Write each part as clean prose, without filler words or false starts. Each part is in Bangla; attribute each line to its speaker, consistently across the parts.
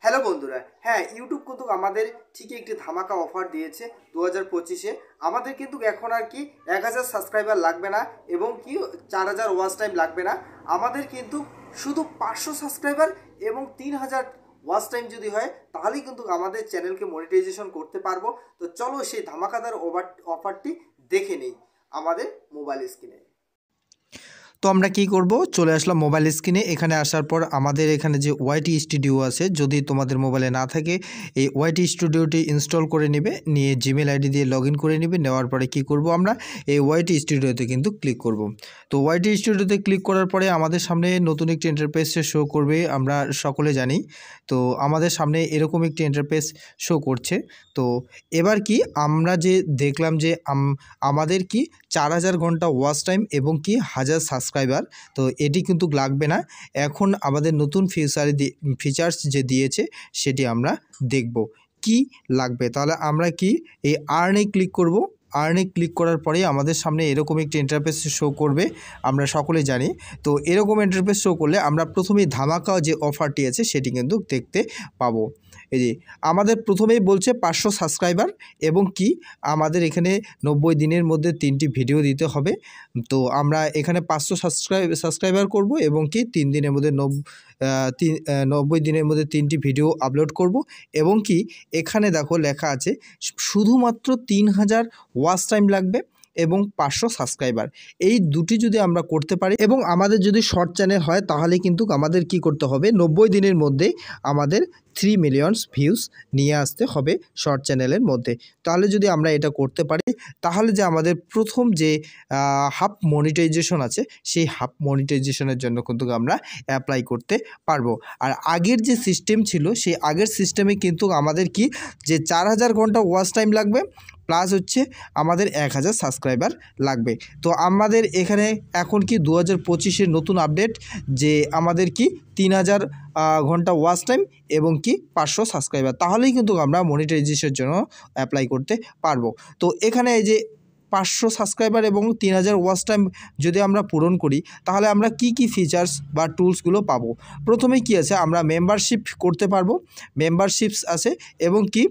Speaker 1: হ্যালো বন্ধুরা, হ্যাঁ ইউটিউব কিন্তু আমাদের ঠিকই একটি ধামাকা অফার দিয়েছে 2025-এ। আমাদের কিন্তু এখন আর কি 1000 সাবস্ক্রাইবার লাগবে না এবং কি 4000 ওয়াচ টাইম লাগবে না। আমাদের কিন্তু শুধু 500 সাবস্ক্রাইবার এবং 3000 ওয়াচ টাইম যদি হয় তাহলেই কিন্তু আমাদের চ্যানেলকে মনিটাইজেশন করতে পারবো। তো চলো সেই ধামাকাদার অফারটি দেখে নিই আমাদের মোবাইল স্ক্রিনে।
Speaker 2: তো আমরা কি করব, চলে আসলাম মোবাইল স্ক্রিনে। এখানে আসার পর আমাদের এখানে যে ওয়াইটি স্টুডিও আছে, যদি তোমাদের মোবাইলে না থাকে এই ওয়াইটি স্টুডিওটি ইনস্টল করে নেবে, নিয়ে জিমেল আইডি দিয়ে লগ ইন করে নেবে। নেওয়ার পরে কি করব, আমরা এই ওয়াইটি স্টুডিওতে কিন্তু ক্লিক করব। তো ওয়াইটি স্টুডিওতে ক্লিক করার পরে আমাদের সামনে নতুন একটি ইন্টারফেস শো করবে, আমরা সকলে জানি। তো আমাদের সামনে এরকম একটি ইন্টারফেস শো করছে। তো এবার কি আমরা যে দেখলাম যে আমাদের কি 4000 ঘন্টা ওয়াচ টাইম এবং কি 1000 সাবস্ক্রাইবার, তো এটি কিন্তু লাগবে না। এখন আমাদের নতুন ফিচার্স যে দিয়েছে সেটি আমরা দেখব কি লাগবে। তাহলে আমরা কি এই আর্নে ক্লিক করব। আর্নে ক্লিক করার পরে আমাদের সামনে এরকম একটি ইন্টারফেস শো করবে, আমরা সকলে জানি। তো এরকম ইন্টারফেস শো করলে আমরা প্রথমেই ধামাকা যে অফারটি আছে সেটি কিন্তু দেখতে পাবো। এই যে আমাদের প্রথমেই বলছে 500 সাবস্ক্রাইবার এবং কি আমাদের এখানে 90 দিনের মধ্যে 3টি ভিডিও দিতে হবে। তো আমরা এখানে 500 সাবস্ক্রাইবার করব এবং কি 3 দিনের মধ্যে 90 দিনের মধ্যে 3টি ভিডিও আপলোড করব। এবং কি এখানে দেখো লেখা আছে শুধুমাত্র 3000 ওয়াচ টাইম লাগবে এবং 500 সাবস্ক্রাইবার। এই দুটি যদি আমরা করতে পারি এবং আমাদের যদি শর্ট চ্যানেল হয় তাহলে কিন্তু আমাদের কি করতে হবে, 90 দিনের মধ্যে আমাদের 3 মিলিয়ন ভিউজ নিয়ে আসতে হবে শর্ট চ্যানেলের মধ্যে। তাহলে যদি আমরা এটা করতে পারি তাহলে যে আমাদের প্রথম যে হাফ মনিটাইজেশন আছে সেই হাফ মনিটাইজেশনের জন্য কিন্তু আমরা অ্যাপ্লাই করতে পারবো। আর আগের যে সিস্টেম ছিল সেই আগের সিস্টেমে কিন্তু আমাদের কি যে 4000 ঘন্টা ওয়াচ টাইম লাগবে প্লাস হচ্ছে আমাদের 1000 সাবস্ক্রাইবার লাগবে। তো আমাদের এখানে এখন কি 2025-এর নতুন আপডেট যে আমাদের কি 3000 ঘন্টা ওয়াচ টাইম এবং কি 500 সাবস্ক্রাইবার, তাহলেই কিন্তু আমরা মনিটাইজেশনের জন্য অ্যাপ্লাই করতে পারবো। তো এখানে এই যে 500 সাবস্ক্রাইবার এবং 3000 ওয়াচ টাইম যদি আমরা পূরণ করি তাহলে আমরা কি কি ফিচার্স বা টুলসগুলো পাবো। প্রথমে কি আছে, আমরা মেম্বারশিপ করতে পারবো, মেম্বারশিপস আছে এবং কি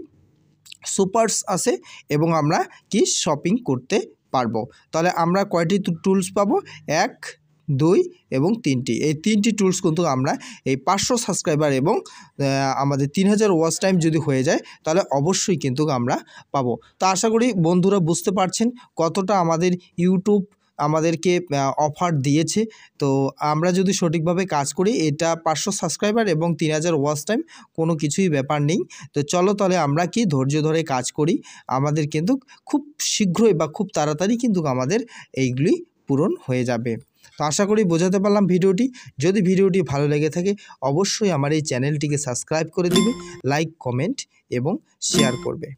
Speaker 2: সুপারস আছে এবং আমরা কি শপিং করতে পারবো। তাহলে আমরা কয়টি টুলস পাবো, 1, 2 এবং 3টি। এই 3টি টুলস কিন্তু আমরা এই 500 সাবস্ক্রাইবার এবং আমাদের 3000 ওয়াচ টাইম যদি হয়ে যায় তাহলে অবশ্যই কিন্তু আমরা পাবো। তো আশা করি বন্ধুরা বুঝতে পারছেন কতটা আমাদের ইউটিউব আমাদেরকে অফার দিয়েছে। তো আমরা যদি সঠিকভাবে কাজ করি, এটা 500 সাবস্ক্রাইবার এবং 3000 ওয়াচ টাইম কোনো কিছুই ব্যাপার নেই। তো চলো তাহলে আমরা কি ধৈর্য ধরে কাজ করি, আমাদের কিন্তু খুব শীঘ্রই বা খুব তাড়াতাড়ি কিন্তু আমাদের এইগুলি পূরণ হয়ে যাবে। তো আশা করি বোঝাতে পারলাম ভিডিওটি। যদি ভিডিওটি ভালো লেগে থাকে অবশ্যই আমার এই চ্যানেলটিকে সাবস্ক্রাইব করে দিবে, লাইক, কমেন্ট এবং শেয়ার করবে।